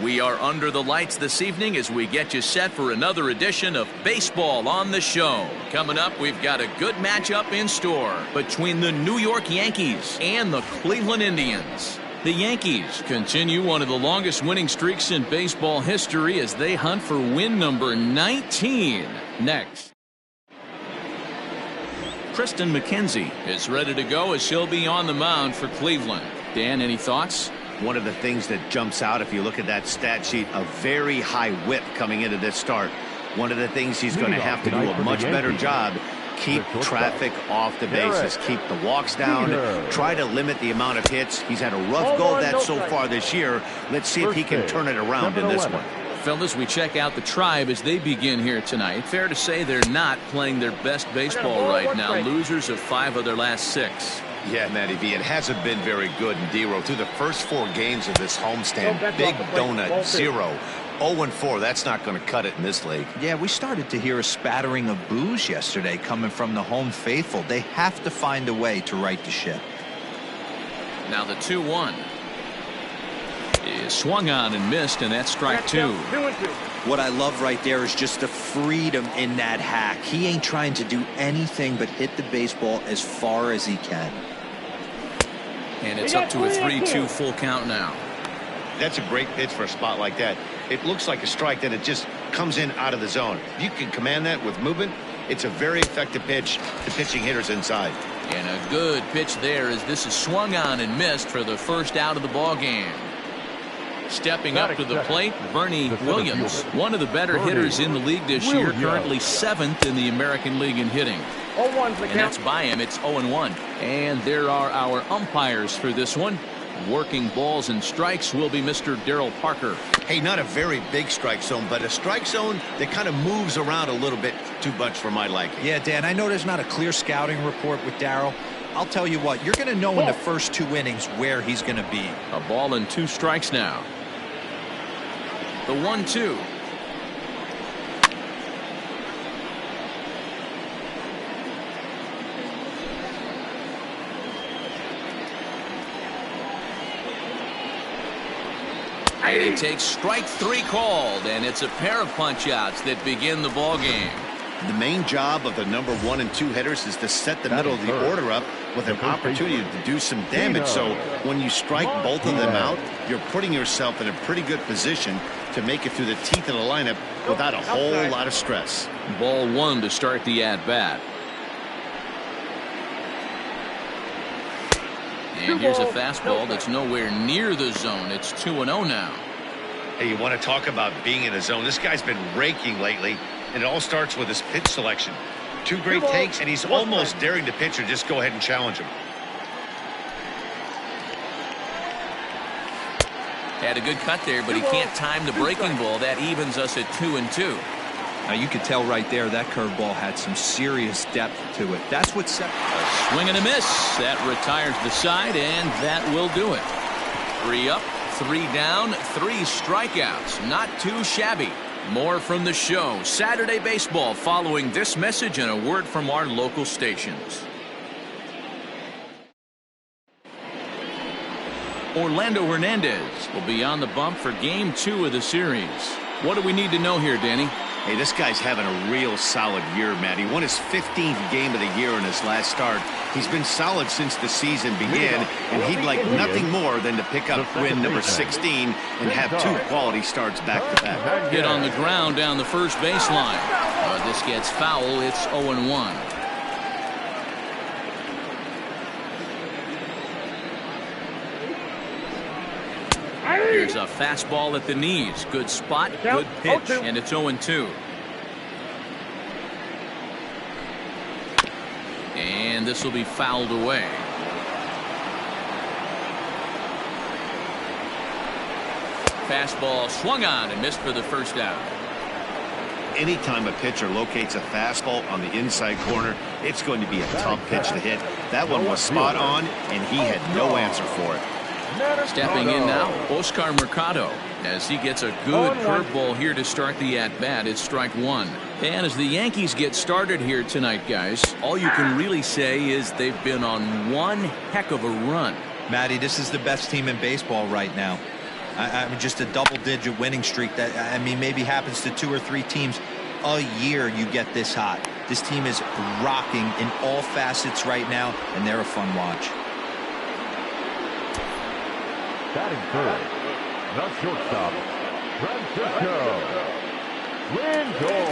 We are under the lights this evening as we get you set for another edition of Baseball on the Show. Coming up, we've got a good matchup in store between the New York Yankees and the Cleveland Indians. The Yankees continue one of the longest winning streaks in baseball history as they hunt for win number 19. Next. Tristan McKenzie is ready to go as he'll be on the mound for Cleveland. Dan, any thoughts? One of the things that jumps out if you look at that stat sheet, a very high whip coming into this start. One of the things he's going to have to do a much better job, keep traffic off the bases, keep the walks down, try to limit the amount of hits. He's had a rough go of that so far this year. Let's see if he can turn it around in this one. Fellas, we check out the Tribe as they begin here tonight. Fair to say they're not playing their best baseball right now. Losers of 5 of their last 6. Yeah, Matty V, it hasn't been very good in D-Row. Through the first 4 games of this homestand, big donut, 0. 0-4, that's not going to cut it in this league. Yeah, we started to hear a spattering of boos yesterday coming from the home faithful. They have to find a way to right the ship. Now the 2-1 is swung on and missed, and that's strike 2. What I love right there is just the freedom in that hack. He ain't trying to do anything but hit the baseball as far as he can. And it's up to a 3-2 full count now. That's a great pitch for a spot like that. It looks like a strike, that it just comes in out of the zone. If you can command that with movement, it's a very effective pitch to pitching hitters inside. And a good pitch there as this is swung on and missed for the first out of the ball game. Stepping up to the plate, Bernie Williams, one of the better hitters in the league this year, currently 7th in the American League in hitting. And that's by him. It's 0-1. And there are our umpires for this one. Working balls and strikes will be Mr. Darryl Parker. Hey, not a very big strike zone, but a strike zone that kind of moves around a little bit too much for my liking. Yeah, Dan, I know there's not a clear scouting report with Darryl. I'll tell you what, you're going to know in the first 2 innings where he's going to be. A ball and 2 strikes now. The 1-2. And he takes strike 3 called, and it's a pair of punch-outs that begin the ball game. The main job of the number 1 and 2 hitters is to set the middle of the order up with an opportunity to do some damage. So when you strike both of them out, you're putting yourself in a pretty good position to make it through the teeth of the lineup without a whole lot of stress. Ball 1 to start the at-bat. And here's a fastball that's nowhere near the zone. It's 2-0 now. Hey, you want to talk about being in the zone? This guy's been raking lately, and it all starts with his pitch selection. 2 great takes, and he's almost daring the pitcher just go ahead and challenge him. Had a good cut there, but he can't time the breaking ball. That evens us at 2-2. Now you could tell right there that curveball had some serious depth to it. That's what set. A swing and a miss. That retires the side, and that will do it. 3 up, 3 down, 3 strikeouts. Not too shabby. More from the show. Saturday Baseball following this message and a word from our local stations. Orlando Hernandez will be on the bump for Game 2 of the series. What do we need to know here, Danny? Hey, this guy's having a real solid year, Matt. He won his 15th game of the year in his last start. He's been solid since the season began, and he'd like nothing more than to pick up win number 16 and have 2 quality starts back-to-back. Hit on the ground down the first baseline. This gets foul. It's 0-1. Here's a fastball at the knees. Good spot, good pitch, and it's 0-2. And this will be fouled away. Fastball swung on and missed for the first out. Anytime a pitcher locates a fastball on the inside corner, it's going to be a tough pitch to hit. That one was spot on, and he had no answer for it. Stepping in now, Oscar Mercado, as he gets a good curveball here to start the at-bat. It's strike 1. And as the Yankees get started here tonight, guys, all you can really say is they've been on one heck of a run. Matty, this is the best team in baseball right now. I mean, just a double-digit winning streak that, I mean, maybe happens to 2 or 3 teams a year. You get this hot. This team is rocking in all facets right now, and they're a fun watch. Batting first, the shortstop, Francisco Lindor.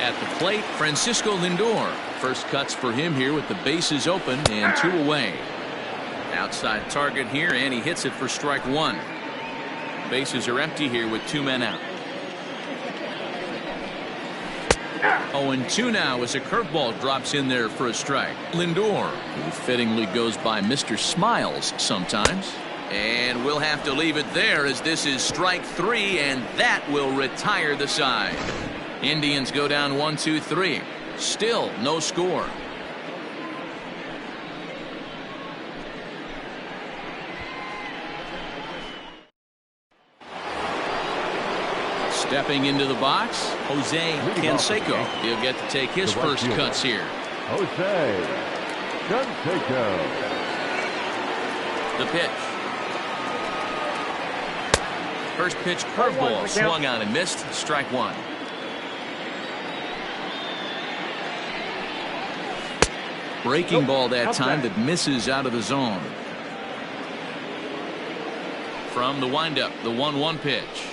At the plate, Francisco Lindor. First cuts for him here with the bases open and 2 away. Outside target here, and he hits it for strike 1. Bases are empty here with 2 men out. 0-2 now as a curveball drops in there for a strike. Lindor, who fittingly goes by Mr. Smiles sometimes. And we'll have to leave it there as this is strike 3, and that will retire the side. Indians go down 1-2-3. Still no score. Stepping into the box, Jose Canseco. He'll get to take his first cuts here. Jose Canseco. The pitch. First pitch curveball swung on and missed. Strike 1. Breaking ball that time that misses out of the zone. From the windup, the 1-1 pitch.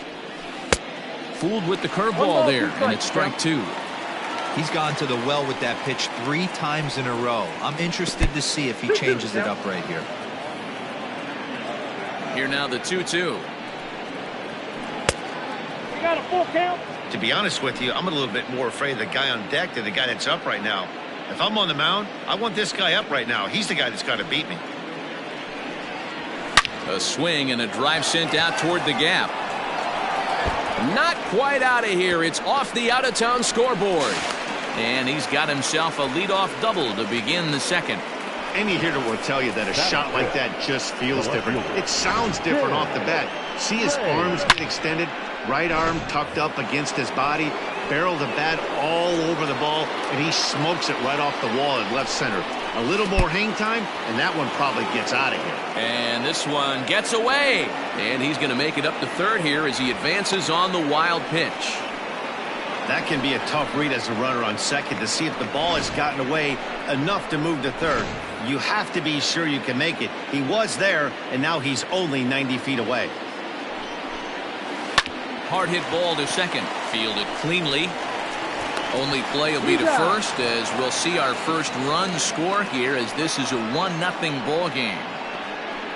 Fooled with the curveball there, and it's strike 2. He's gone to the well with that pitch 3 times in a row. I'm interested to see if he changes it up right here. Here now the 2-2. You got a full count? To be honest with you, I'm a little bit more afraid of the guy on deck than the guy that's up right now. If I'm on the mound, I want this guy up right now. He's the guy that's got to beat me. A swing and a drive sent out toward the gap. Not quite out of here. It's off the out-of-town scoreboard. And he's got himself a leadoff double to begin the second. Any hitter will tell you that a shot like that just feels different. It sounds different off the bat. See his arms get extended, right arm tucked up against his body, barrel the bat all over the ball, and he smokes it right off the wall in left center. A little more hang time, and that one probably gets out of here. And this one gets away. And he's going to make it up to third here as he advances on the wild pitch. That can be a tough read as a runner on second to see if the ball has gotten away enough to move to third. You have to be sure you can make it. He was there, and now he's only 90 feet away. Hard hit ball to second. Fielded cleanly. Only play will be to first as we'll see our first run score here as this is a 1-0 ball game.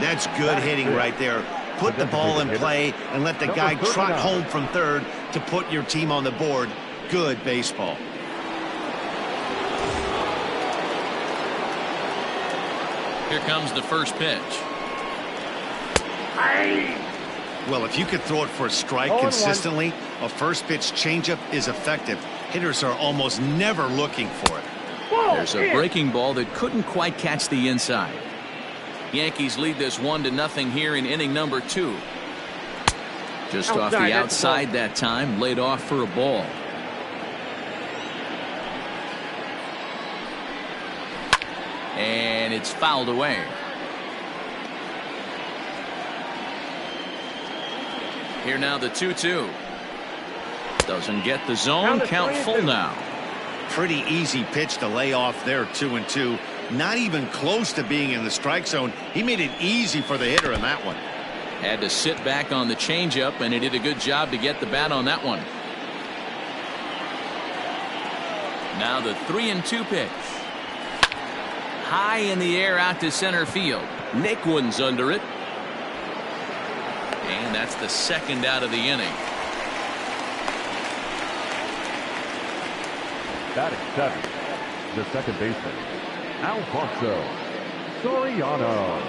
That's good hitting right there. Put the ball in play and let the guy trot home from third to put your team on the board. Good baseball. Here comes the first pitch. Well, if you could throw it for a strike consistently, a first pitch changeup is effective. Hitters are almost never looking for it. There's a breaking ball that couldn't quite catch the inside. Yankees lead this 1-0 here in inning number 2. Just off the outside that time, laid off for a ball. And it's fouled away. Here now the 2-2. Doesn't get the zone. Count full now. Pretty easy pitch to lay off there, 2-2. Not even close to being in the strike zone. He made it easy for the hitter in that one. Had to sit back on the changeup, and he did a good job to get the bat on that one. Now the 3-2 pitch. High in the air out to center field. Naquin's under it. And that's the second out of the inning. Batting 7, the second baseman, Alfonso Soriano.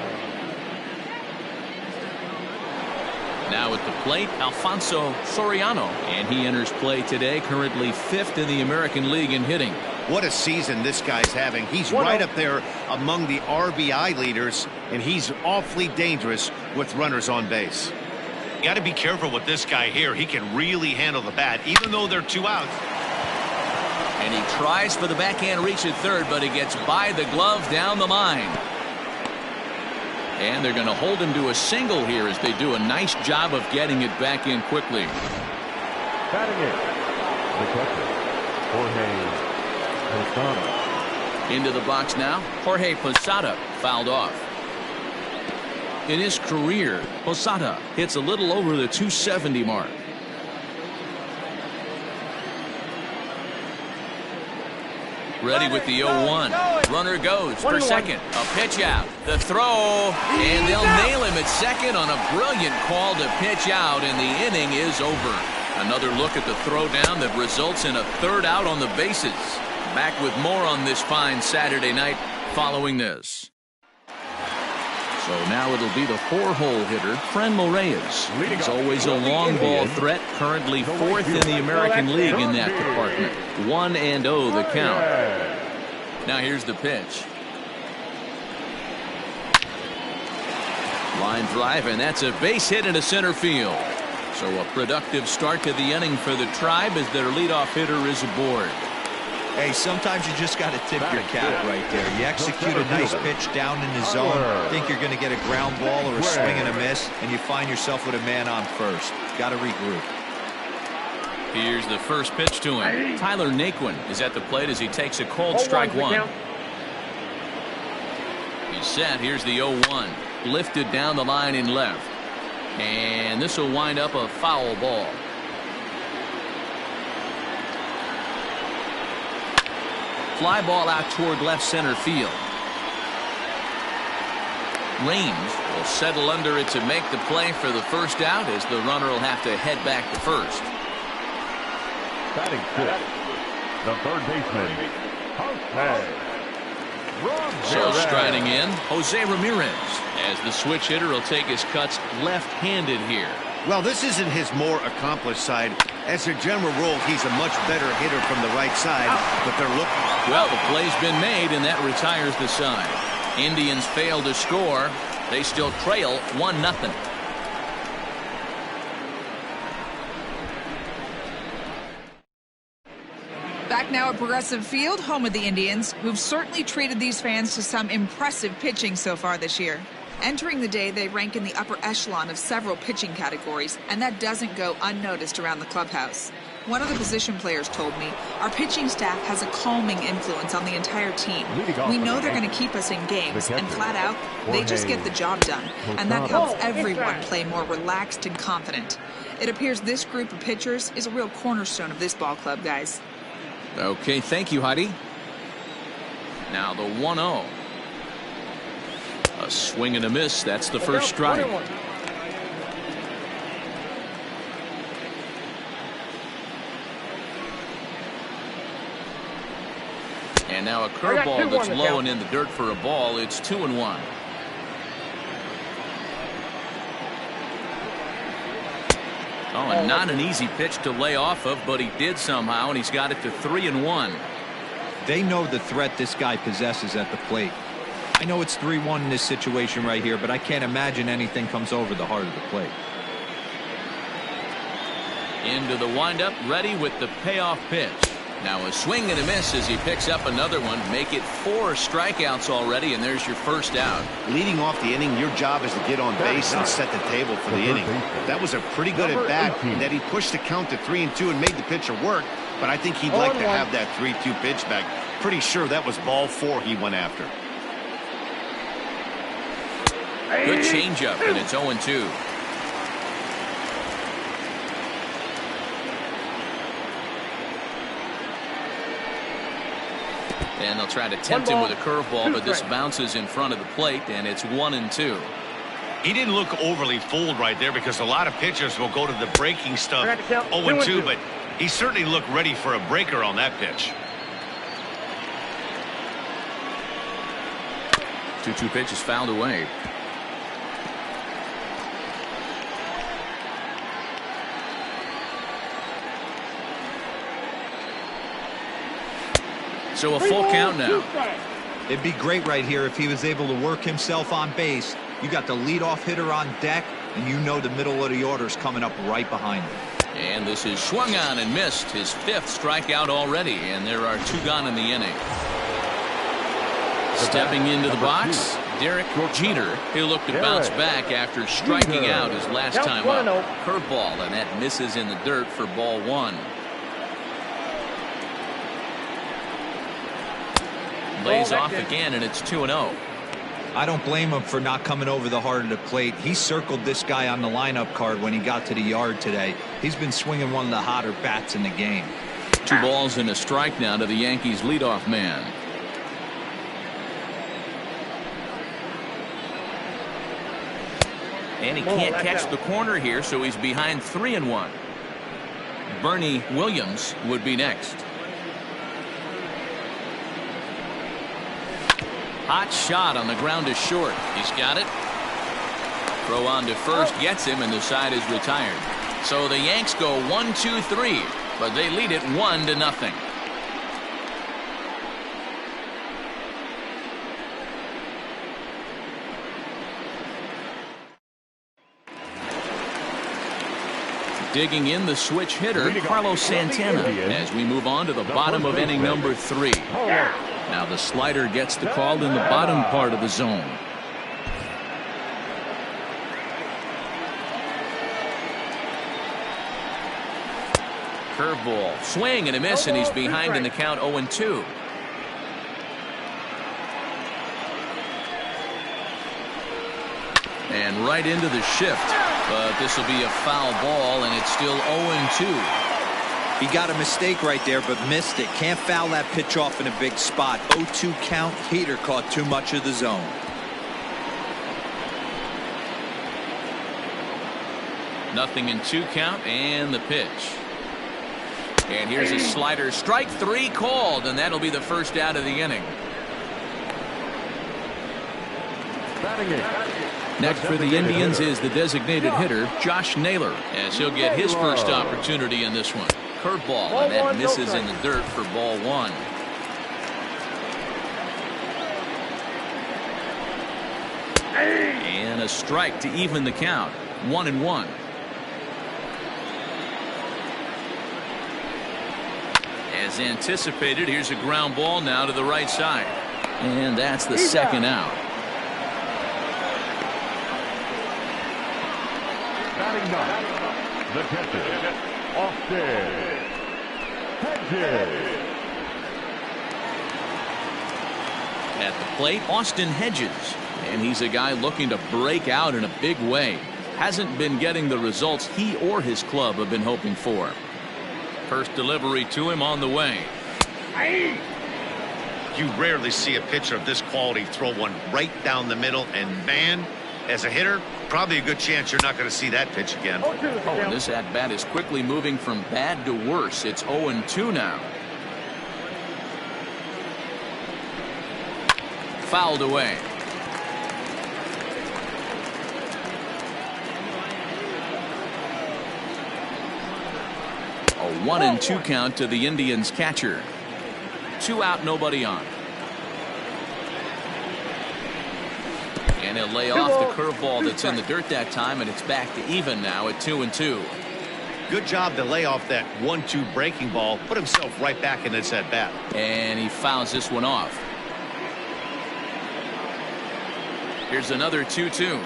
Now at the plate, Alfonso Soriano, and he enters play today, currently 5th in the American League in hitting. What a season this guy's having. He's right up there among the RBI leaders, and he's awfully dangerous with runners on base. You got to be careful with this guy here. He can really handle the bat, even though they're 2 outs. And he tries for the backhand reach at third, but he gets by the glove down the line. And they're going to hold him to a single here as they do a nice job of getting it back in quickly. Batting it, the catcher, Jorge Posada. Into the box now, Jorge Posada fouled off. In his career, Posada hits a little over the 270 mark. Ready with the 0-1. Runner goes for second. A pitch out. The throw. And they'll nail him at second on a brilliant call to pitch out, and the inning is over. Another look at the throw down that results in a third out on the bases. Back with more on this fine Saturday night following this. So now it'll be the 4-hole hitter, Franmil Reyes. He's always a long ball threat, currently 4th in the American League in that department. 1-0 the count. Now here's the pitch. Line drive, and that's a base hit into center field. So a productive start to the inning for the Tribe as their leadoff hitter is aboard. Hey, sometimes you just got to tip your cap right there. You execute a nice pitch down in the zone, think you're going to get a ground ball or a swing and a miss, and you find yourself with a man on first. Got to regroup. Here's the first pitch to him. Tyler Naquin is at the plate as he takes a cold strike one. He's set. Here's the 0-1. Lifted down the line in left. And this will wind up a foul ball. Fly ball out toward left center field. Raines will settle under it to make the play for the first out as the runner will have to head back to first. Batting fifth, the third baseman, So striding in, Jose Ramirez, as the switch hitter will take his cuts left-handed here. Well, this isn't his more accomplished side. As a general rule, he's a much better hitter from the right side, but they're looking. Well, the play's been made, and that retires the side. Indians fail to score. They still trail 1-0. Back now at Progressive Field, home of the Indians, who've certainly treated these fans to some impressive pitching so far this year. Entering the day, they rank in the upper echelon of several pitching categories, and that doesn't go unnoticed around the clubhouse. One of the position players told me, our pitching staff has a calming influence on the entire team. We know they're going to keep us in games, and flat out, they just get the job done, and that helps everyone play more relaxed and confident. It appears this group of pitchers is a real cornerstone of this ball club, guys. Okay, thank you, Heidi. Now the 1-0. A swing and a miss. That's the first strike. And now a curveball that's low and in the dirt for a ball. It's 2-1. Oh, and not an easy pitch to lay off of, but he did somehow, and he's got it to 3-1. They know the threat this guy possesses at the plate. I know it's 3-1 in this situation right here, but I can't imagine anything comes over the heart of the plate. Into the windup, ready with the payoff pitch. Now a swing and a miss as he picks up another one. Make it 4 strikeouts already, and there's your first out. Leading off the inning, your job is to get on base and set the table for the inning. That was a pretty good at bat, that he pushed the count to 3-2 and made the pitcher work, but I think he'd like to have that 3-2 pitch back. Pretty sure that was ball 4 he went after. Good changeup, and it's 0-2. And they'll try to tempt him with a curveball, but this bounces in front of the plate, and it's 1-2. He didn't look overly fooled right there because a lot of pitchers will go to the breaking stuff 0-2, but he certainly looked ready for a breaker on that pitch. 2-2 pitch is fouled away. So a full count now. It'd be great right here if he was able to work himself on base. You got the leadoff hitter on deck, and you know the middle of the order is coming up right behind him. And this is swung on and missed, his 5th strikeout already, and there are 2 gone in the inning. Stepping into the box, Derek Jeter. He'll look to bounce back after striking out his last time up. Curveball, and that misses in the dirt for ball one. Lays off again, and it's 2-0. I don't blame him for not coming over the heart of the plate. He circled this guy on the lineup card when he got to the yard today. He's been swinging one of the hotter bats in the game. 2 balls and a strike now to the Yankees leadoff man. And he can't catch the corner here, so he's behind 3-1. Bernie Williams would be next. Hot shot on the ground is short. He's got it. Throw on to first, gets him, and the side is retired. So the Yanks go 1-2-3, but they lead it 1-0. Digging in the switch hitter, Carlos Santana, as we move on to the bottom of inning number 3. Now the slider gets the call in the bottom part of the zone. Curveball, swing and a miss, and he's behind in the count 0-2. And right into the shift, but this will be a foul ball, and it's still 0-2. He got a mistake right there, but missed it. Can't foul that pitch off in a big spot. 0-2 count. Heater caught too much of the zone. Nothing in 2 count, and the pitch. And here's a slider. Strike 3 called, and that'll be the first out of the inning. Next for the Indians is the designated hitter, Josh Naylor, as he'll get his first opportunity in this one. Curveball, and that misses in the dirt for ball one. And a strike to even the count. 1-1. As anticipated, here's a ground ball now to the right side. And that's the second out. Batting 9, the catcher, Austin Hedges. At the plate, Austin Hedges. And he's a guy looking to break out in a big way. Hasn't been getting the results he or his club have been hoping for. First delivery to him on the way. You rarely see a pitcher of this quality throw one right down the middle, and man, as a hitter, probably a good chance you're not going to see that pitch again. And this at-bat is quickly moving from bad to worse. It's 0-2 now. Fouled away. A 1-2 count to the Indians catcher. 2 out, nobody on. And he'll lay off the curveball that's in the dirt that time, and it's back to even now at 2-2. Good job to lay off that 1-2 breaking ball. Put himself right back in this at-bat. And he fouls this one off. Here's another 2-2.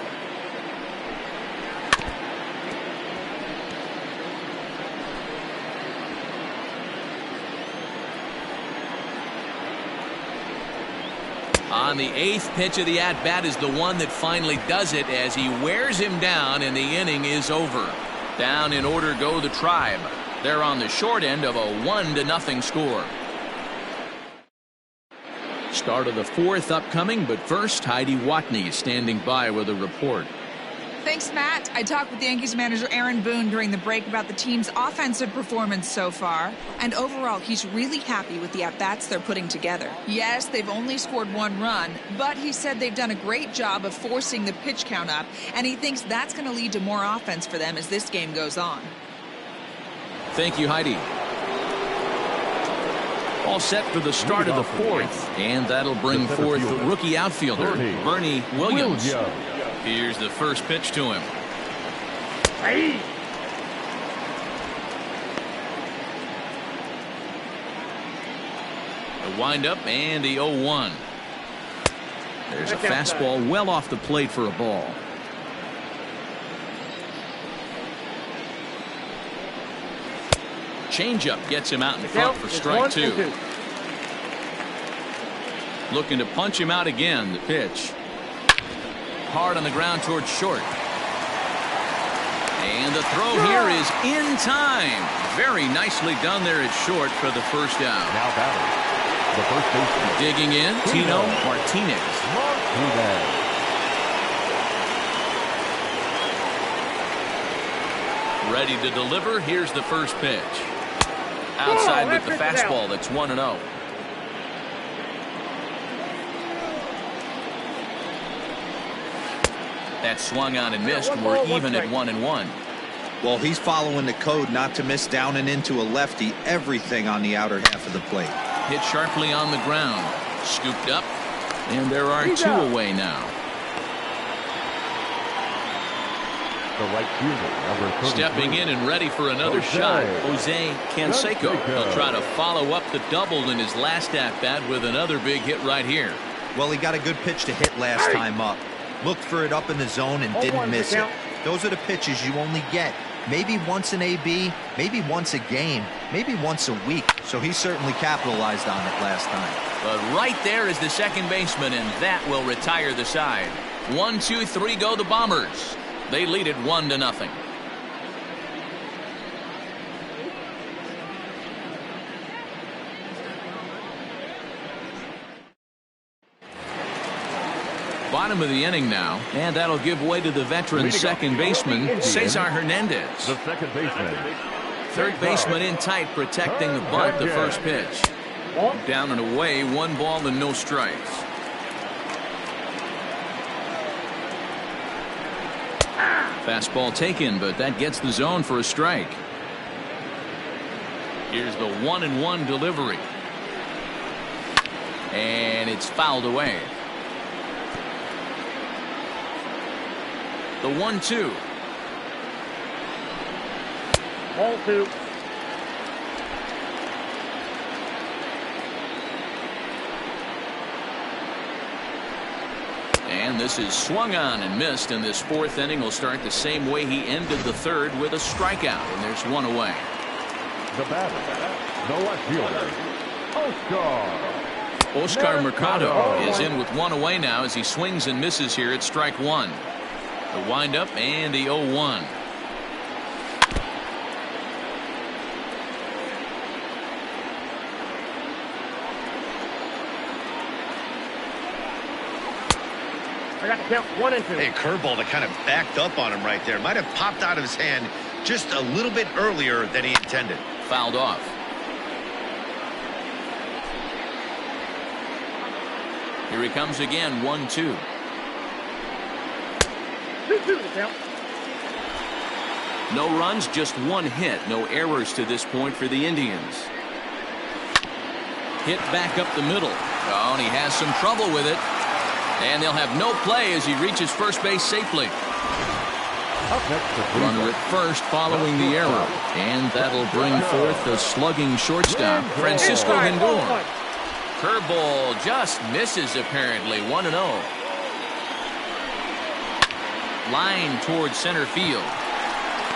On the 8th pitch of the at-bat is the one that finally does it as he wears him down, and the inning is over. Down in order go the Tribe. They're on the short end of a 1-0 score. Start of the 4th upcoming, but first, Heidi Watney standing by with a report. Thanks, Matt. I talked with Yankees manager Aaron Boone during the break about the team's offensive performance so far. And overall, he's really happy with the at-bats they're putting together. Yes, they've only scored 1 run, but he said they've done a great job of forcing the pitch count up, and he thinks that's going to lead to more offense for them as this game goes on. Thank you, Heidi. All set for the start of the 4th, and that'll bring forth the rookie outfielder, Bernie Williams. Here's the first pitch to him. The windup and the 0-1. There's a fastball well off the plate for a ball. Changeup gets him out in front for strike 2. Looking to punch him out again. The pitch. Hard on the ground towards short. And the throw here is in time. Very nicely done there at short for the first out. Now batting, the first baseman. Digging in, Tino Martinez. Ready to deliver. Here's the first pitch. Outside with the fastball. That's 1-0. That swung on and missed. We're even at 1-1. Well, he's following the code not to miss down and into a lefty. Everything on the outer half of the plate. Hit sharply on the ground. Scooped up. And there are 2 away now. The right fielder, number 33. Stepping in and ready for another shot, Jose Canseco. He'll try to follow up the double in his last at-bat with another big hit right here. Well, he got a good pitch to hit last time up. Looked for it up in the zone and didn't miss it. Those are the pitches you only get. Maybe once an AB, maybe once a game, maybe once a week. So he certainly capitalized on it last time. But right there is the second baseman, and that will retire the side. 1, 2, 3 go the Bombers. They lead it 1-0. Bottom of the inning now, and that'll give way to the veteran second baseman, Cesar Hernandez. The second baseman. Third baseman in tight, protecting the bunt. The first pitch. Down and away, 1 ball and no strikes. Fastball taken, but that gets the zone for a strike. Here's the 1-1 delivery. And it's fouled away. The 1-2. Ball 2. And this is swung on and missed, and this 4th inning will start the same way he ended the 3rd, with a strikeout, and there's 1 away. The batter, the left fielder, Oscar Mercado is in with 1 away now as he swings and misses here at strike 1. The windup and the 0-1. I got to count 1 and 2. Hey, curveball that kind of backed up on him right there. Might have popped out of his hand just a little bit earlier than he intended. Fouled off. Here he comes again, 1-2. 2-2 to count. No runs, just 1 hit. No errors to this point for the Indians. Hit back up the middle. Oh, and he has some trouble with it. And they'll have no play as he reaches first base safely. Runner at first following the error. And that'll bring forth the slugging shortstop, Francisco Lindor. Curveball just misses apparently. 1-0. Line towards center field.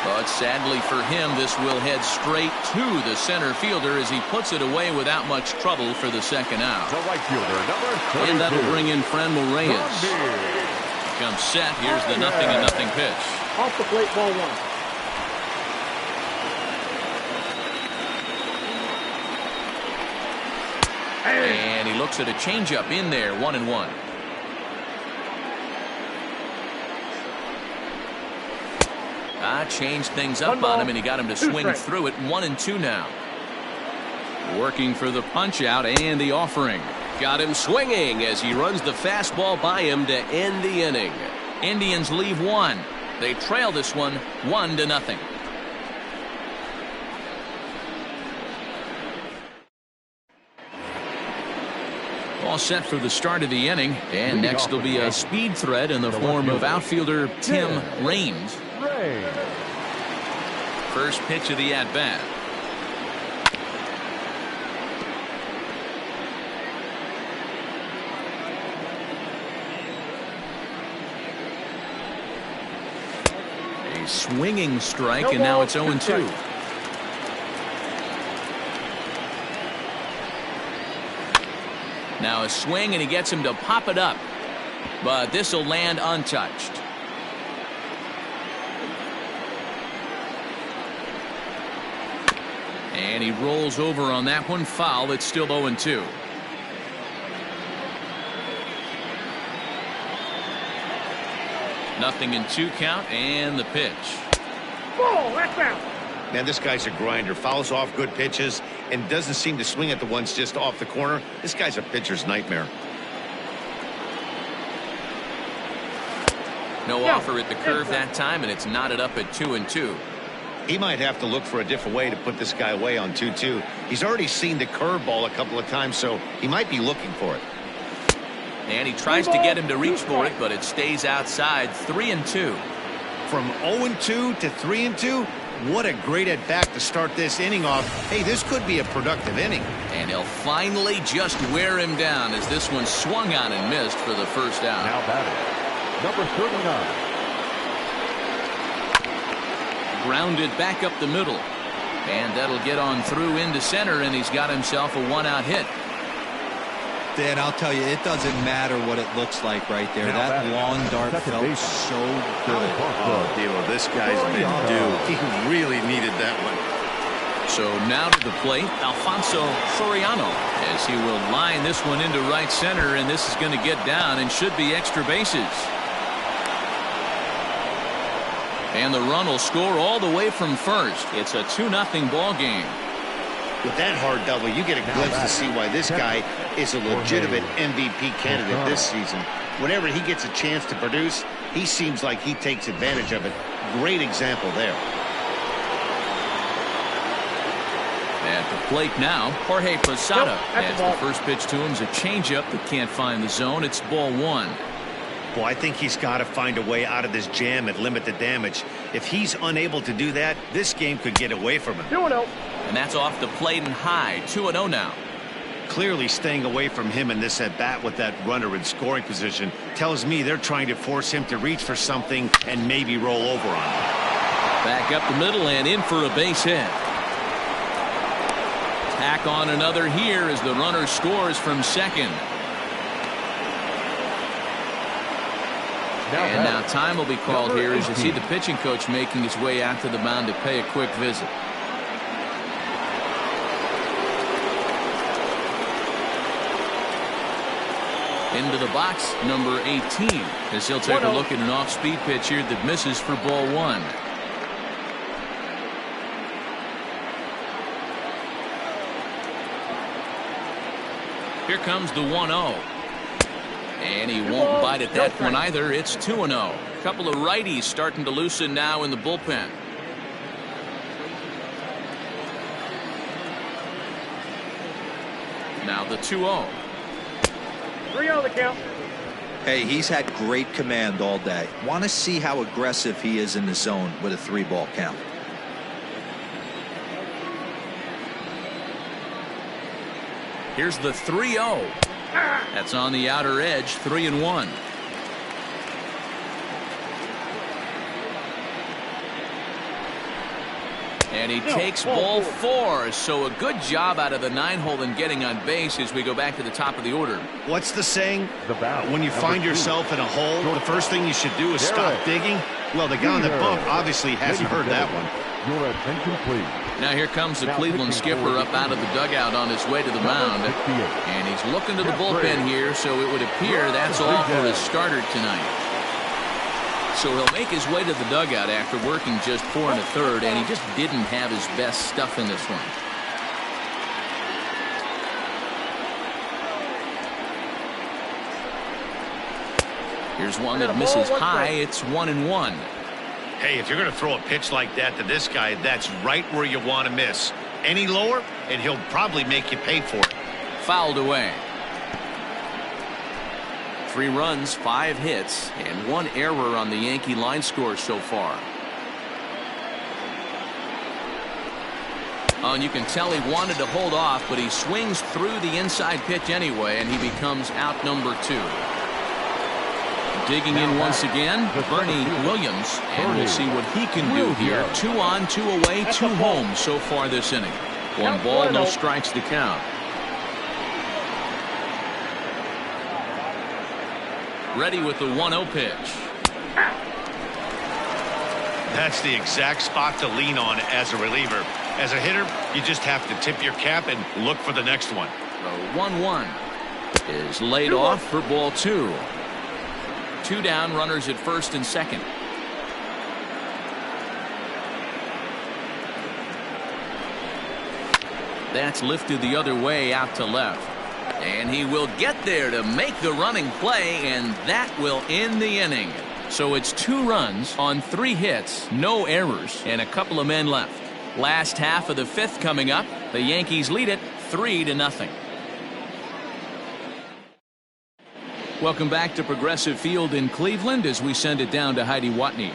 But sadly for him, this will head straight to the center fielder as he puts it away without much trouble for the second out. The right fielder, number 32. And that'll bring in Franmil Reyes. Comes set. Here's the 0-0 pitch. Off the plate, ball 1. And he looks at a changeup in there, 1-1. Changed things up on him, and he got him to swing through it. 1-2 now. Working for the punch out and the offering. Got him swinging as he runs the fastball by him to end the inning. Indians leave 1. They trail this one 1-0. All set for the start of the inning, and next will be a speed threat in the form of outfielder Tim Raines. First pitch of the at-bat. A swinging strike, and now it's 0-2. Now a swing, and he gets him to pop it up. But this will land untouched. And he rolls over on that one. Foul. It's still 0-2. Nothing in 2 count, and the pitch. Ball, that's out. Man, this guy's a grinder. Fouls off good pitches and doesn't seem to swing at the ones just off the corner. This guy's a pitcher's nightmare. No offer at the curve that time, and it's knotted up at 2-2. He might have to look for a different way to put this guy away on 2-2. He's already seen the curveball a couple of times, so he might be looking for it. And he tries to get him to reach for it, but it stays outside. 3-2. From 0-2 to 3-2, what a great at-bat to start this inning off. Hey, this could be a productive inning. And he'll finally just wear him down as this one swung on and missed for the first out. Now batting, number 39. Grounded back up the middle. And that'll get on through into center, and he's got himself a 1-out hit. Dan, I'll tell you, it doesn't matter what it looks like right there. That long dart felt so good. Oh, Devo, this guy's been due. He really needed that one. So now to the plate, Alfonso Soriano, as he will line this one into right center, and this is going to get down and should be extra bases. And the run will score all the way from first. It's a 2-0 ball game. With that hard double, you get a glimpse to see why this guy is a legitimate MVP candidate this season. Whenever he gets a chance to produce, he seems like he takes advantage of it. Great example there. At the plate now, Jorge Posada. As the first pitch to him is a changeup that can't find the zone. It's ball 1. Well, I think he's got to find a way out of this jam and limit the damage. If he's unable to do that, this game could get away from him. 2-0. And that's off the plate and high. 2-0 now. Clearly staying away from him in this at-bat with that runner in scoring position tells me they're trying to force him to reach for something and maybe roll over on him. Back up the middle and in for a base hit. Tack on another here as the runner scores from second. And now time will be called here as you see the pitching coach making his way out to the mound to pay a quick visit. Into the box, number 18, as he'll take a look at an off-speed pitch here that misses for ball 1. Here comes the 1-0. And he won't bite at that one either. It's 2-0. A couple of righties starting to loosen now in the bullpen. Now the 2-0. 3-0 the count. Hey, he's had great command all day. Want to see how aggressive he is in the zone with a 3-ball count. Here's the 3-0. That's on the outer edge. 3-1. And he takes ball 4. So a good job out of the 9-hole in getting on base as we go back to the top of the order. What's the saying? When you find yourself in a hole, the first thing you should do is stop digging. Well, the guy on the bump obviously hasn't heard that one. Your attention, please. Now here comes the Cleveland skipper up out of the dugout on his way to the mound. And he's looking to the bullpen here, so it would appear that's all for his starter tonight. So he'll make his way to the dugout after working just 4 1/3, and he just didn't have his best stuff in this one. Here's one that misses high. It's 1-1. Hey, if you're going to throw a pitch like that to this guy, that's right where you want to miss. Any lower, and he'll probably make you pay for it. Fouled away. 3 runs, 5 hits, and 1 error on the Yankee line score so far. Oh, and you can tell he wanted to hold off, but he swings through the inside pitch anyway, and he becomes out number 2. Digging in once again, Bernie Williams, and we'll see what he can do here. 2 on, 2 away, 2 home so far this inning. 1 ball, no strikes to count. Ready with the 1-0 pitch. That's the exact spot to lean on as a reliever. As a hitter, you just have to tip your cap and look for the next one. The 1-1 is laid off for ball 2. 2 down, runners at first and second. That's lifted the other way out to left. And he will get there to make the running play, and that will end the inning. So it's 2 runs on 3 hits, no errors, and a couple of men left. Last half of the 5th coming up. The Yankees lead it 3-0. Welcome back to Progressive Field in Cleveland as we send it down to Heidi Watney.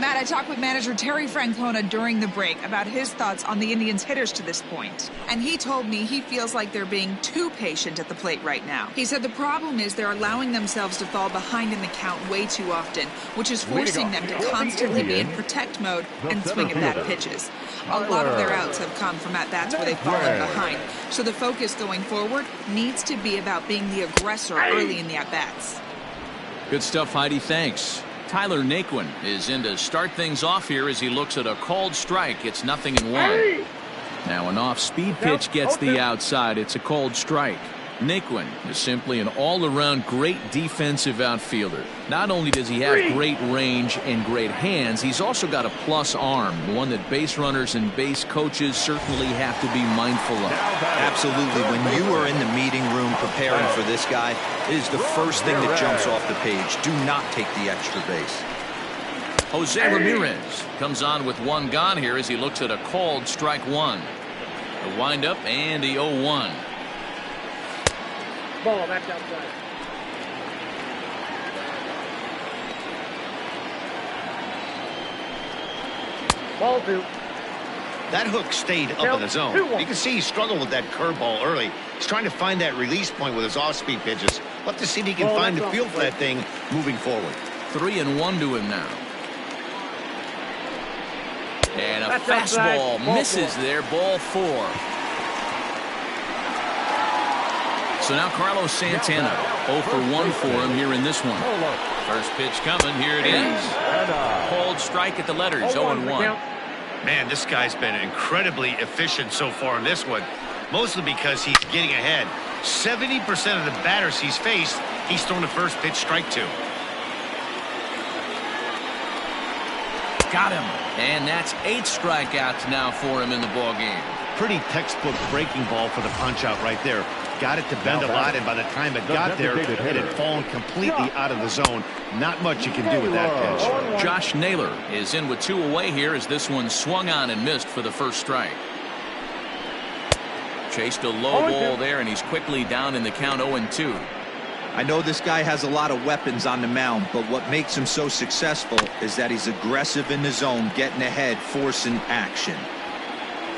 Matt, I talked with manager Terry Francona during the break about his thoughts on the Indians' hitters to this point. And he told me he feels like they're being too patient at the plate right now. He said the problem is they're allowing themselves to fall behind in the count way too often, which is forcing them to constantly be in protect mode and swing at bad pitches. A lot of their outs have come from at-bats where they've fallen behind. So the focus going forward needs to be about being the aggressor early in the at-bats. Good stuff, Heidi. Thanks. Tyler Naquin is in to start things off here as he looks at a called strike. It's 0-1. Now an off-speed pitch gets the outside. It's a called strike. Naquin is simply an all-around great defensive outfielder. Not only does he have great range and great hands, he's also got a plus arm, one that base runners and base coaches certainly have to be mindful of. Absolutely. When you are in the meeting room preparing for this guy, it is the first thing that jumps off the page. Do not take the extra base. Jose Ramirez comes on with 1 gone here as he looks at a called strike 1. The windup and the 0-1. Ball, that's outside. Ball 2. That hook stayed up in the zone. You can see he struggled with that curveball early. He's trying to find that release point with his off-speed pitches. We'll have to see if he can find the feel for that thing moving forward. 3-1 to him now. And a fastball misses there. Ball 4. So now Carlos Santana 0 for 1 for him here in this one. First pitch coming. Here it is. Called strike at the letters. 0-1. Man, this guy's been incredibly efficient so far in this one, mostly because he's getting ahead. 70% of the batters he's faced, he's thrown the first pitch strike to. Got him. And that's 8 strikeouts now for him in the ball game. Pretty textbook breaking ball for the punch out right there. Got it to bend a lot, and by the time it got there, it had fallen completely out of the zone. Not much you can do with that pitch. Josh Naylor is in with 2 away here as this one swung on and missed for the first strike. Chased a low ball there, and he's quickly down in the count 0-2. I know this guy has a lot of weapons on the mound, but what makes him so successful is that he's aggressive in the zone, getting ahead, forcing action.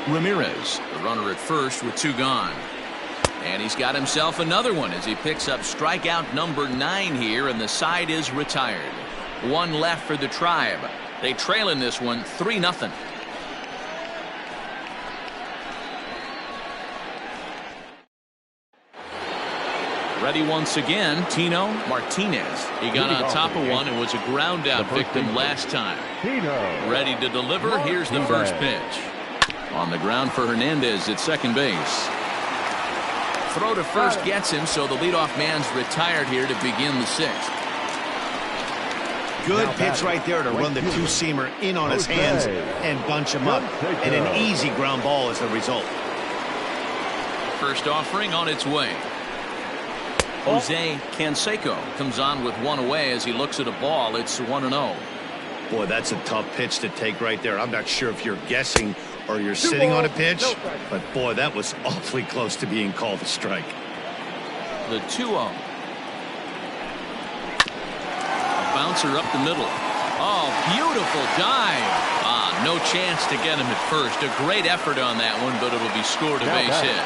Ramirez, the runner at first with 2 gone. And he's got himself another one as he picks up strikeout number 9 here, and the side is retired. 1 left for the Tribe. They trail in this one 3-0. Ready once again, Tino Martinez. He got on top of one and was a ground out victim last time. Ready to deliver. Here's the first pitch. On the ground for Hernandez at second base. Throw to first gets him, so the leadoff man's retired here to begin the 6th. Good pitch right there to run the 2-seamer in on his hands and bunch him up. And an easy ground ball is the result. First offering on its way. Jose Canseco comes on with 1 away as he looks at a ball. It's 1-0. Boy, that's a tough pitch to take right there. I'm not sure if you're guessing or you're sitting on a pitch, but boy, that was awfully close to being called a strike. The 2-0. Bouncer up the middle. Oh, beautiful dive. No chance to get him at first. A great effort on that one, but it'll be scored a base hit.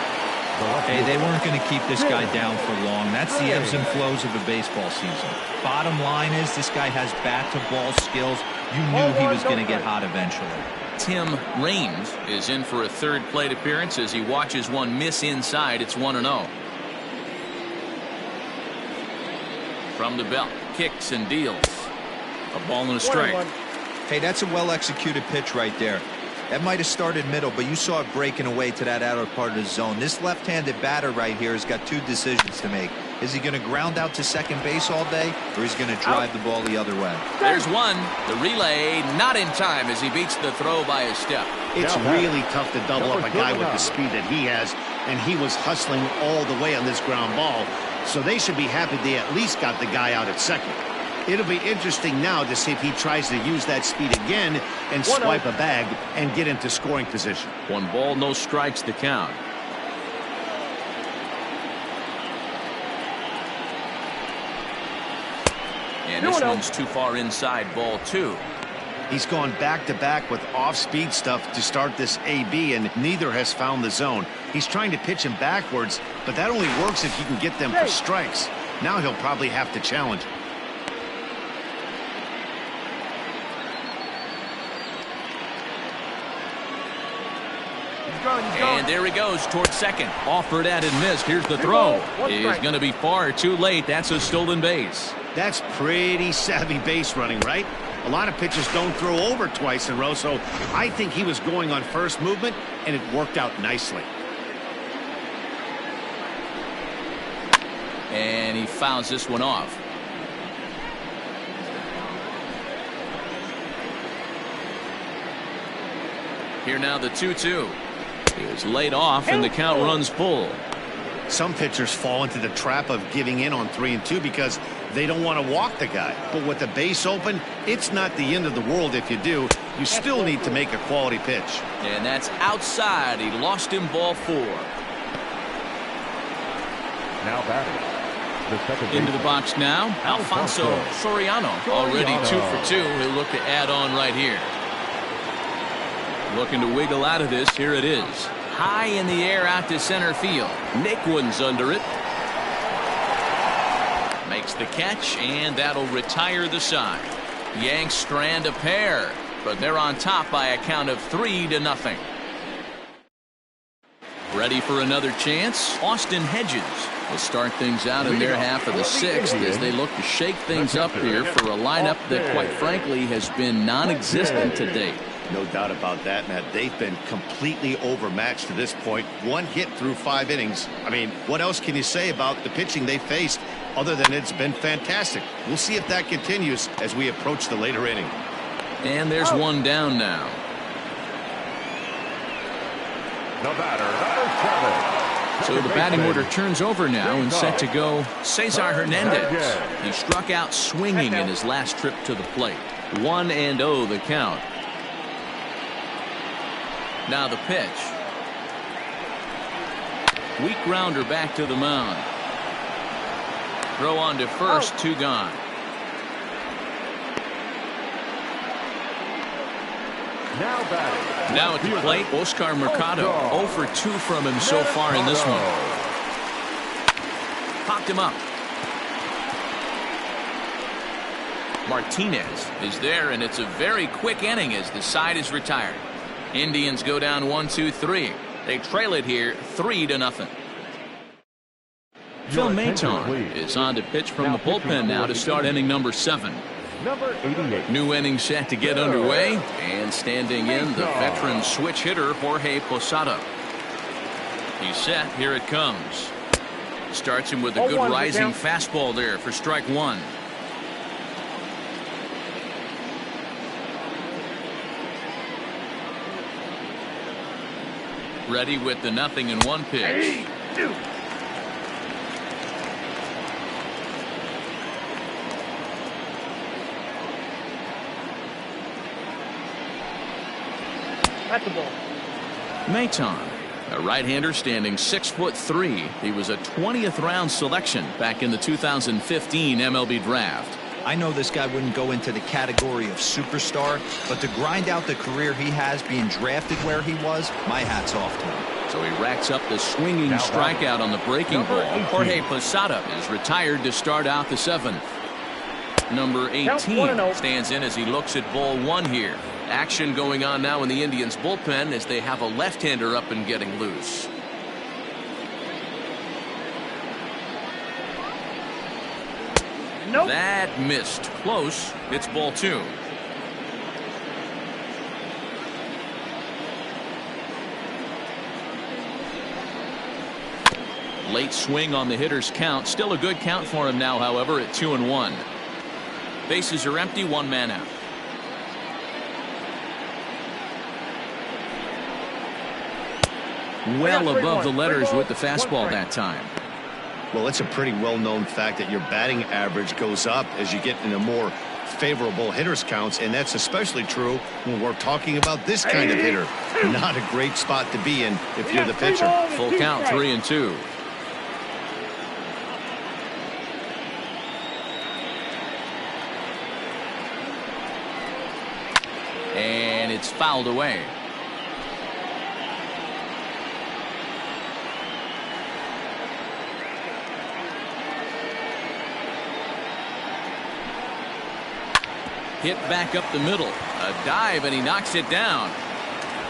Hey, they weren't going to keep this guy down for long. That's the ebbs and flows of a baseball season. Bottom line is this guy has bat-to-ball skills. You knew he was going to get hot eventually. Tim Raines is in for a third plate appearance as he watches one miss inside. It's 1-0. From the belt, kicks and deals. A ball and a strike. Hey, that's a well-executed pitch right there. That might have started middle, but you saw it breaking away to that outer part of the zone. This left-handed batter right here has got two decisions to make. Is he going to ground out to second base all day, or is he going to drive the ball the other way? There's one. The relay not in time as he beats the throw by a step. It's really tough to double up a guy with the speed that he has, and he was hustling all the way on this ground ball. So they should be happy they at least got the guy out at second. It'll be interesting now to see if he tries to use that speed again and swipe a bag and get into scoring position. 1 ball, no strikes to count. And this one's too far inside, ball 2. He's gone back-to-back with off-speed stuff to start this AB, and neither has found the zone. He's trying to pitch him backwards, but that only works if you can get them for strikes. Now he'll probably have to challenge. And there he goes towards second. Offered at and missed. Here's the throw. He's going to be far too late. That's a stolen base. That's pretty savvy base running, right? A lot of pitchers don't throw over twice in a row, so I think he was going on first movement, and it worked out nicely. And he fouls this one off. Here now the 2-2. He was laid off, and the count runs full. Some pitchers fall into the trap of giving in on 3-2 because they don't want to walk the guy. But with the base open, it's not the end of the world if you do. You still need to make a quality pitch. And that's outside. He lost him, ball 4. Now batting. Into the box now, Alfonso Soriano. Already 2 for 2. He'll look to add on right here. Looking to wiggle out of this. Here it is. High in the air out to center field. Naquin's under it. Makes the catch, and that'll retire the side. Yanks strand a pair, but they're on top by a count of 3-0. Ready for another chance? Austin Hedges will start things out in their half of the 6th as they look to shake things up here for a lineup that, quite frankly, has been non-existent to date. No doubt about that, Matt. They've been completely overmatched to this point. 1 hit through 5 innings. I mean, what else can you say about the pitching they faced other than it's been fantastic? We'll see if that continues as we approach the later inning. And there's one down now. The batter, So the batting order turns over now and set to go Cesar Hernandez. He struck out swinging in his last trip to the plate. 1-0 the count. Now the pitch. Weak grounder back to the mound. Throw on to first, 2 gone. Now batting. Now at the plate, Oscar Mercado. 0 for 2 from him so far in this one. Popped him up. Martinez is there, and it's a very quick inning as the side is retired. Indians go down 1-2-3. They trail it here 3-0. Phil Maton is on to pitch from the bullpen now to start inning number 7. Number 88. New inning set to get underway, and standing in the veteran switch hitter Jorge Posada. He's set. Here it comes. Starts him with a good rising fastball there for strike 1. Ready with the 0-1 pitch. That's the ball. Maton, a right-hander standing 6'3". He was a 20th round selection back in the 2015 MLB draft. I know this guy wouldn't go into the category of superstar, but to grind out the career he has being drafted where he was, my hat's off to him. So he racks up the swinging strikeout on the breaking ball. Jorge Posada is retired to start out the 7th. Number 18 stands in as he looks at ball 1 here. Action going on now in the Indians bullpen as they have a left-hander up and getting loose. Nope. That missed. Close. It's ball 2. Late swing on the hitter's count. Still a good count for him now, however, at 2-1. Bases are empty, 1 man out. Well above the letters with the fastball that time. Well, it's a pretty well-known fact that your batting average goes up as you get into more favorable hitters counts, and that's especially true when we're talking about this kind of hitter. Not a great spot to be in if you're the pitcher. Full count, 3-2. And it's fouled away. Hit back up the middle. A dive, and he knocks it down.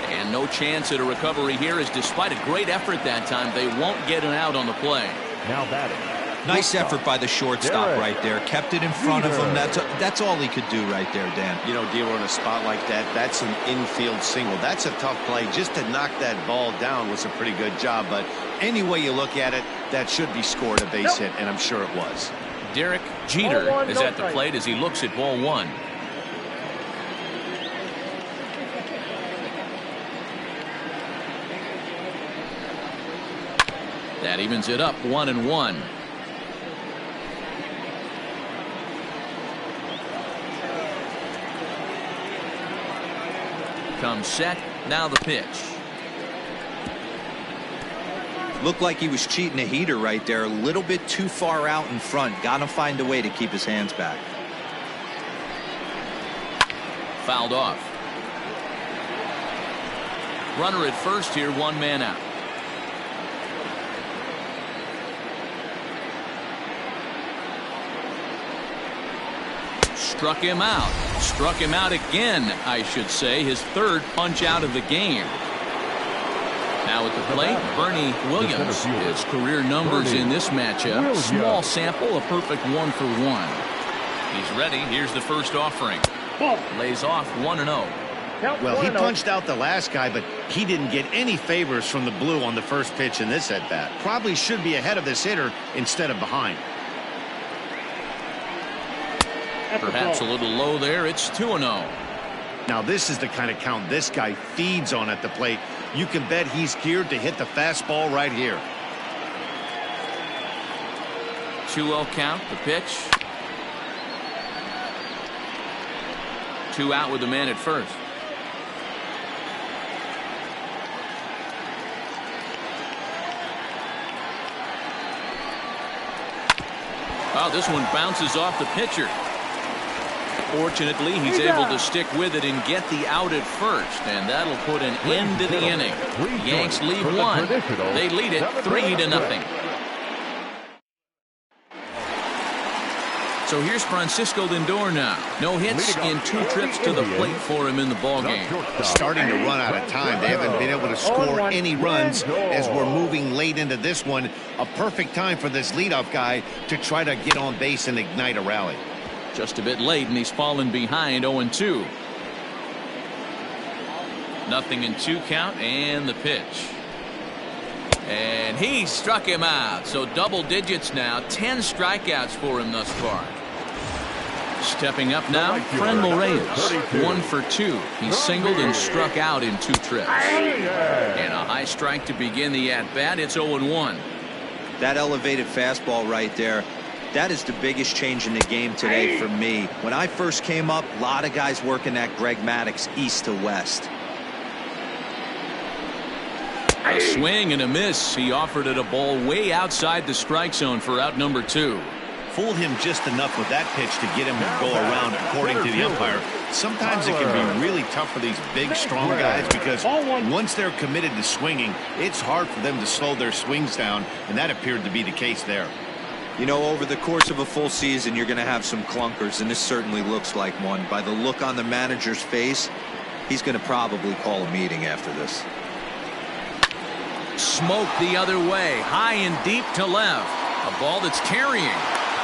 And no chance at a recovery here, as despite a great effort that time, they won't get an out on the play. Now batting. Nice effort by the shortstop right there. Kept it in front of him. That's all he could do right there, Dan. You know, Dealer, in a spot like that, that's an infield single. That's a tough play. Just to knock that ball down was a pretty good job. But any way you look at it, that should be scored a base hit, and I'm sure it was. Derek Jeter is at the plate as he looks at ball 1. That evens it up, 1-1. Comes set. Now the pitch. Looked like he was cheating a heater right there. A little bit too far out in front. Got to find a way to keep his hands back. Fouled off. Runner at first here, 1 man out. Struck him out. Struck him out again, I should say. His 3rd punch out of the game. Now at the plate, Bernie Williams. His career numbers in this matchup. Small sample, a perfect 1 for 1. He's ready. Here's the first offering. Lays off 1-0. Well, he punched out the last guy, but he didn't get any favors from the blue on the first pitch in this at-bat. Probably should be ahead of this hitter instead of behind. Perhaps a little low there. It's 2-0. Now this is the kind of count this guy feeds on at the plate. You can bet he's geared to hit the fastball right here. 2-0 count. The pitch. 2 out with the man at first. Oh, this one bounces off the pitcher. Fortunately, he's able to stick with it and get the out at first, and that'll put an end to the inning. Yanks lead 1. They lead it 3-0. So here's Francisco Lindor now. No hits in 2 trips to the plate for him in the ballgame. Starting to run out of time. They haven't been able to score any runs as we're moving late into this one. A perfect time for this leadoff guy to try to get on base and ignite a rally. Just a bit late, and he's fallen behind 0-2. Nothing in 2 count, and the pitch. And he struck him out. So double digits now. 10 strikeouts for him thus far. Stepping up now, Franmil Reyes. 1 for 2. He singled and struck out in 2 trips. And a high strike to begin the at-bat. It's 0-1. That elevated fastball right there. That is the biggest change in the game today for me. When I first came up, a lot of guys working that Greg Maddux east to west. A swing and a miss. He offered it a ball way outside the strike zone for out number 2. Fooled him just enough with that pitch to get him to go around, according to the umpire. Sometimes it can be really tough for these big, strong guys because once they're committed to swinging, it's hard for them to slow their swings down, and that appeared to be the case there. You know, over the course of a full season, you're going to have some clunkers, and this certainly looks like one. By the look on the manager's face, he's going to probably call a meeting after this. Smoke the other way, high and deep to left. A ball that's carrying.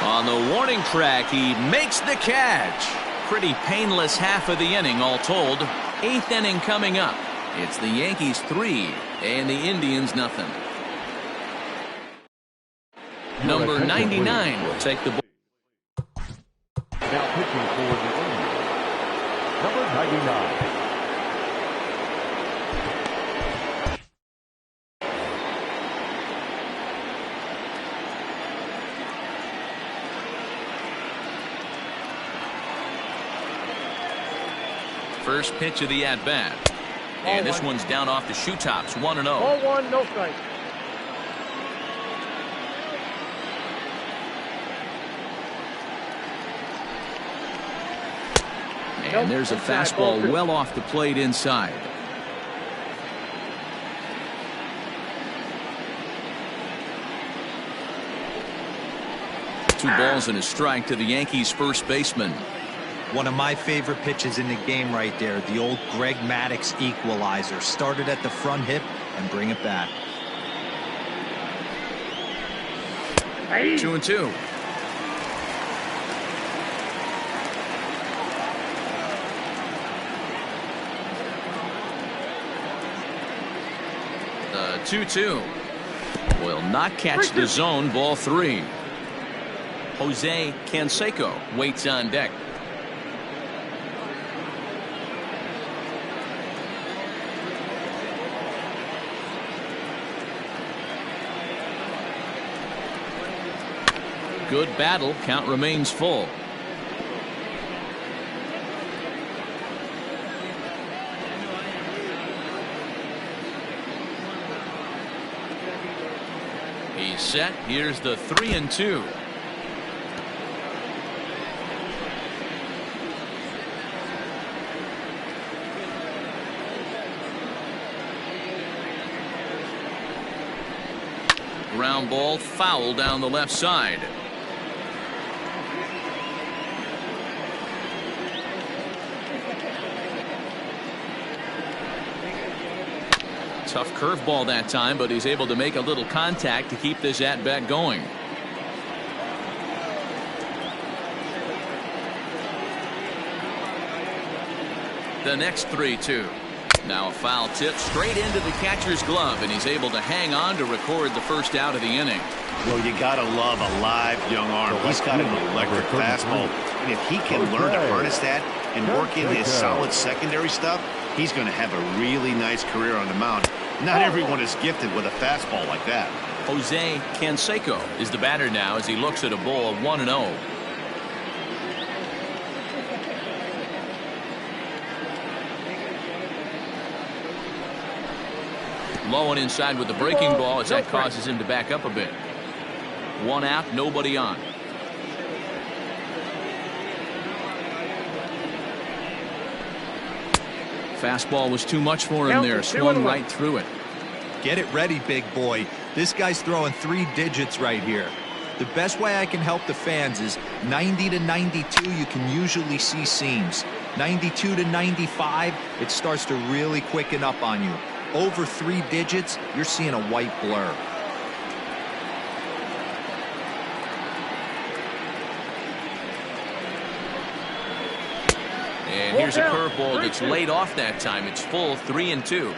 On the warning track, he makes the catch. Pretty painless half of the inning, all told. 8th inning coming up. It's the Yankees 3 and the Indians nothing. Number 99 will take the ball. Now pitching for the Indians, number 99. First pitch of the at-bat. And this one's down off the shoe tops, 1-0. Ball one, no strike. And there's a fastball well off the plate inside. Two balls and a strike to the Yankees' first baseman. One of my favorite pitches in the game right there, the old Greg Maddux equalizer. Started at the front hip and bring it back. 2-2. The 2-2 will not catch the zone. Ball 3. Jose Canseco waits on deck. Good battle. Count remains full. He's set. Here's the 3-2. Ground ball foul down the left side. Tough curveball that time, but he's able to make a little contact to keep this at-bat going. The next 3-2. Now a foul tip straight into the catcher's glove, and he's able to hang on to record the first out of the inning. Well, you gotta love a live young arm. He's got an electric fastball, and if he can learn to harness that and work in his solid secondary stuff, he's going to have a really nice career on the mound. Not everyone is gifted with a fastball like that. Jose Canseco is the batter now as he looks at a ball of 1-0. Low and inside with the breaking ball as that causes him to back up a bit. 1 out, nobody on. Fastball was too much for him there. Swung right through it. Get it ready, big boy. This guy's throwing 3 digits right here. The best way I can help the fans is 90 to 92, you can usually see seams. 92 to 95, it starts to really quicken up on you. Over 3 digits, you're seeing a white blur. And here's a curveball that's laid off that time. It's full, 3-2.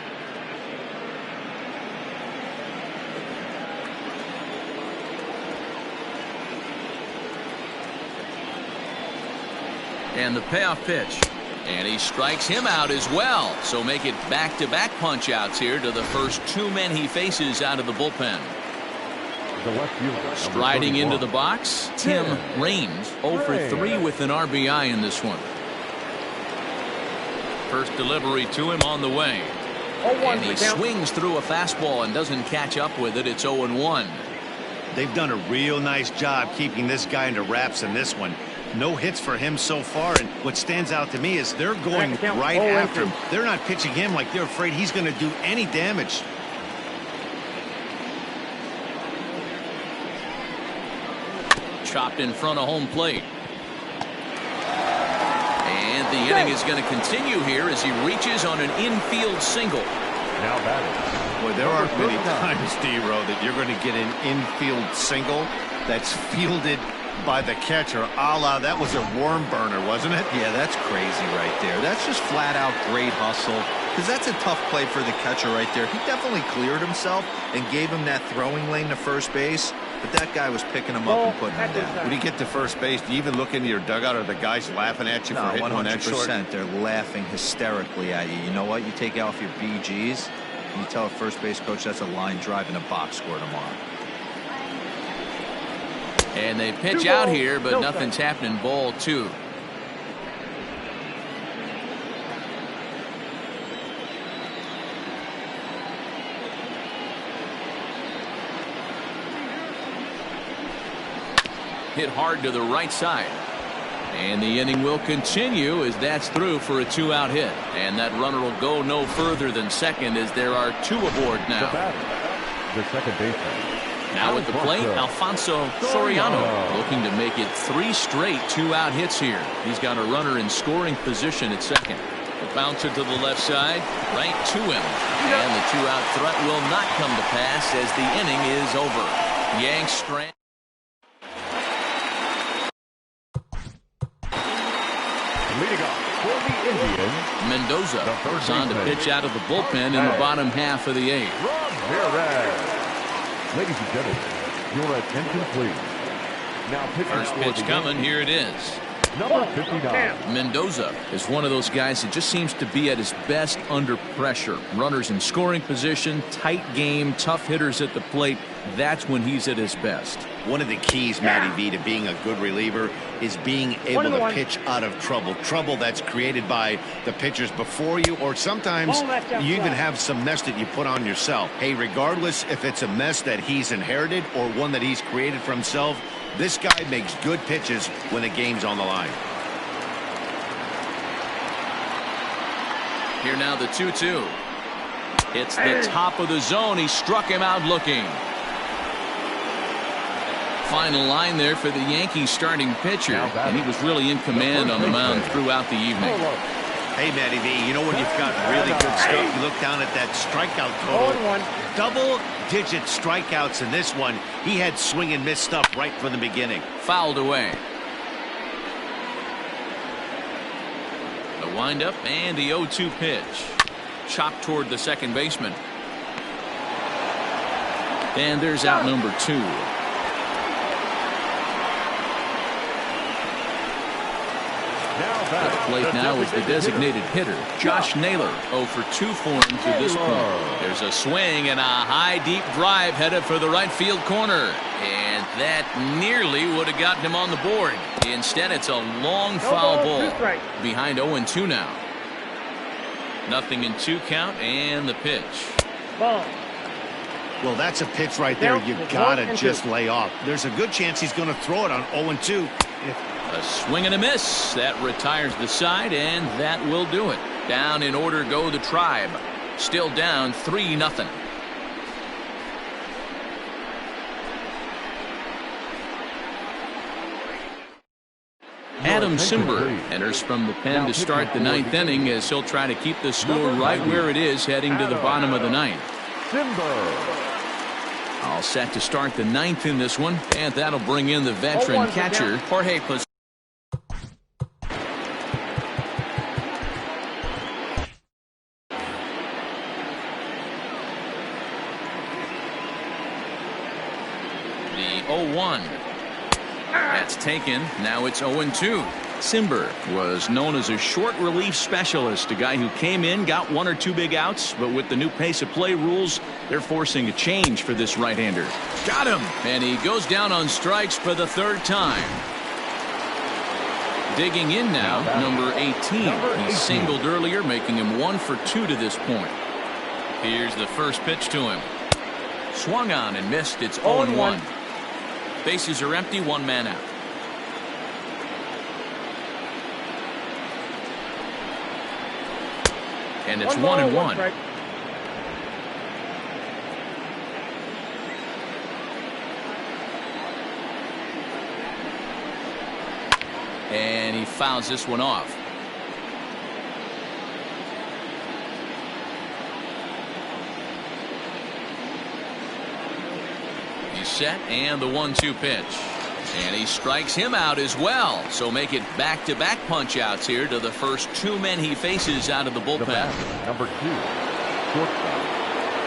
And the payoff pitch. And he strikes him out as well. So make it back-to-back punch-outs here to the first 2 men he faces out of the bullpen. Striding into the box, Tim Raines, 0 for 3 with an RBI in this one. First delivery to him on the way. And he swings through a fastball and doesn't catch up with it. It's 0-1. They've done a real nice job keeping this guy into wraps in this one. No hits for him so far, and what stands out to me is they're going right after him. They're not pitching him like they're afraid he's going to do any damage. Chopped in front of home plate. And the inning is going to continue here as he reaches on an infield single. Now batting. Boy, there aren't many times, D-Row, that you're going to get an infield single that's fielded by the catcher, a la that was a worm burner, wasn't it? Yeah, that's crazy right there. That's just flat out great hustle, because that's a tough play for the catcher right there. He definitely cleared himself and gave him that throwing lane to first base, but that guy was picking him up and putting him down. When you get to first base, do you even look into your dugout? Are the guys laughing at you for hitting one that short? 100%. They're laughing hysterically at you. You know what? You take off your BGs, and you tell a first base coach that's a line drive in a box score tomorrow. And they pitch out here, but nothing's happening. Ball 2. Hit hard to the right side. And the inning will continue as that's through for a 2-out hit. And that runner will go no further than second as there are 2 aboard now. The second baseman. Now at the plate, Alfonso Soriano looking to make it 3 straight 2-out hits here. He's got a runner in scoring position at second. The bouncer to the left side, right to him. And the 2-out threat will not come to pass as the inning is over. Yanks strand. Leading off for the Indians, Mendoza is on to pitch out of the bullpen in the bottom half of the 8th. Ladies and gentlemen, your attention please. Now first pitch coming. Here it is. Number 59. Mendoza is one of those guys that just seems to be at his best under pressure. Runners in scoring position, tight game, tough hitters at the plate. That's when he's at his best. One of the keys, Matty V, to being a good reliever is being able to pitch out of trouble. Trouble that's created by the pitchers before you, or sometimes you even have some mess that you put on yourself. Hey, regardless if it's a mess that he's inherited or one that he's created for himself, this guy makes good pitches when the game's on the line. Here now the 2-2. It's the top of the zone. He struck him out looking. Final line there for the Yankees starting pitcher, and he was really in command on the mound throughout the evening. Hey, Matty V, you know when you've got really good stuff, you look down at that strikeout total. Double-digit strikeouts in this one. He had swing and miss stuff right from the beginning. Fouled away. The windup and the 0-2 pitch. Chopped toward the second baseman. And there's out number 2. At the plate now is the designated hitter, Josh Naylor, 0 for 2 for him to this point. There's a swing and a high, deep drive headed for the right field corner. And that nearly would have gotten him on the board. Instead, it's a long foul ball. Behind 0-2 now. Nothing in 2 count and the pitch. Well, that's a pitch right there you gotta just lay off. There's a good chance he's going to throw it on 0-2. A swing and a miss. That retires the side, and that will do it. Down in order go the Tribe. Still down 3-0. Adam Simber enters from the pen to start the 9th inning as he'll try to keep the score right where it is heading to the bottom of the 9th. All set to start the 9th in this one, and that'll bring in the veteran catcher, Jorge Posada. The 0-1. That's taken. Now it's 0-2. Simber was known as a short relief specialist, a guy who came in, got 1 or 2 big outs, but with the new pace of play rules, they're forcing a change for this right-hander. Got him! And he goes down on strikes for the 3rd time. Digging in now, number 18. He singled earlier, making him 1 for 2 to this point. Here's the first pitch to him. Swung on and missed. It's 0-1. Bases are empty, 1 man out. And it's 1-1. And he fouls this one off. He's set, and the 1-2 pitch. And he strikes him out as well. So make it back-to-back punch-outs here to the first two men he faces out of the bullpen. The number 2, shortstop,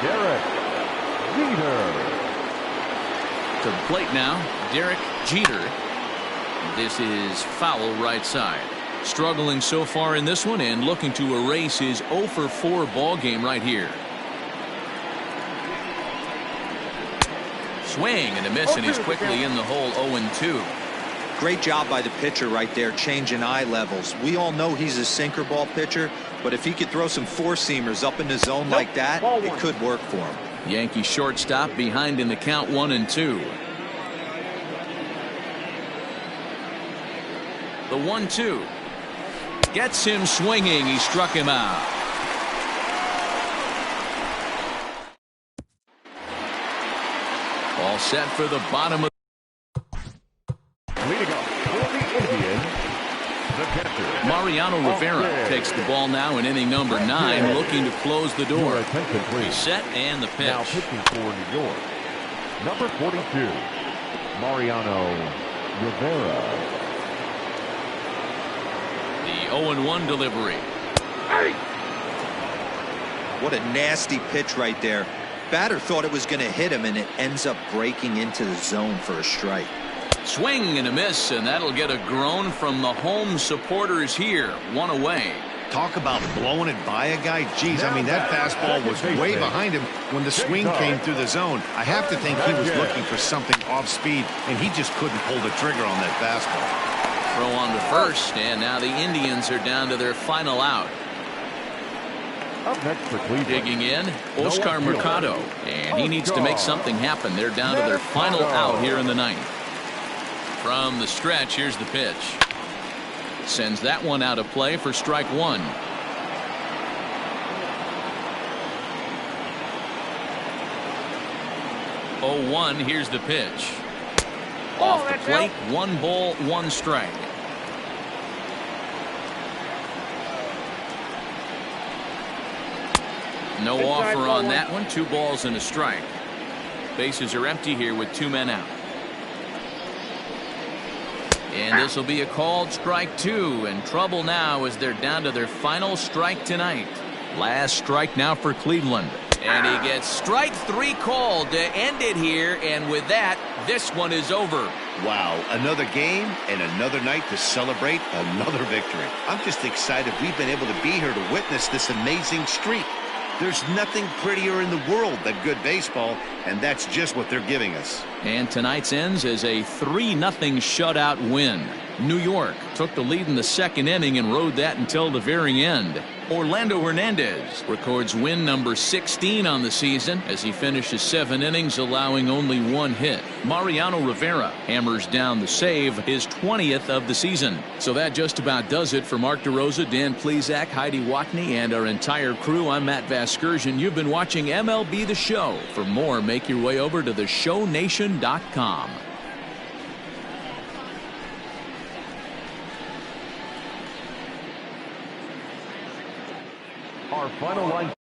Derek Jeter. To the plate now, Derek Jeter. This is foul right side. Struggling so far in this one and looking to erase his 0-for-4 ball game right here. Swing and a miss, and he's quickly in the hole. 0-2. Great job by the pitcher right there, changing eye levels. We all know he's a sinker ball pitcher, but if he could throw some four-seamers up in the zone like that, it could work for him. Yankee shortstop behind in the count. 1-2. The 1-2 gets him swinging. He struck him out. All set for the bottom of. Leading up for the Indians, the catcher, Mariano Rivera takes the ball now in inning number 9, looking to close the door. attention, please. He's set, and the Now pitch. pitching for New York, number 42, Mariano Rivera. The 0-1 delivery. What a nasty pitch right there. Batter thought it was going to hit him, and it ends up breaking into the zone for a strike. Swing and a miss, and that'll get a groan from the home supporters here. One away. Talk about blowing it by a guy. Geez, I mean, that fastball was way behind him when the swing came through the zone. I have to think he was looking for something off speed, and he just couldn't pull the trigger on that fastball. Throw on to first, and now the Indians are down to their final out. Up next for Cleveland, Digging in, Oscar Mercado, and he needs to make something happen. They're down to their final out here in the ninth. From the stretch, here's the pitch. Sends that one out of play for strike one. Oh, 1, here's the pitch. Off the plate, 1 ball, 1 strike. No offer on that one. 2 balls and a strike. Bases are empty here with 2 men out. And this will be a called strike 2, and trouble now as they're down to their final strike tonight. Last strike now for Cleveland. And he gets strike 3 called to end it here, and with that, this one is over. Wow, another game and another night to celebrate another victory. I'm just excited we've been able to be here to witness this amazing streak. There's nothing prettier in the world than good baseball, and that's just what they're giving us. And tonight's ends as a 3-0 shutout win. New York took the lead in the second inning and rode that until the very end. Orlando Hernandez records win number 16 on the season as he finishes 7 innings, allowing only 1 hit. Mariano Rivera hammers down the save, his 20th of the season. So that just about does it for Mark DeRosa, Dan Plesac, Heidi Watney, and our entire crew. I'm Matt Vasgersian. You've been watching MLB The Show. For more, make your way over to theshownation.com. Our final line.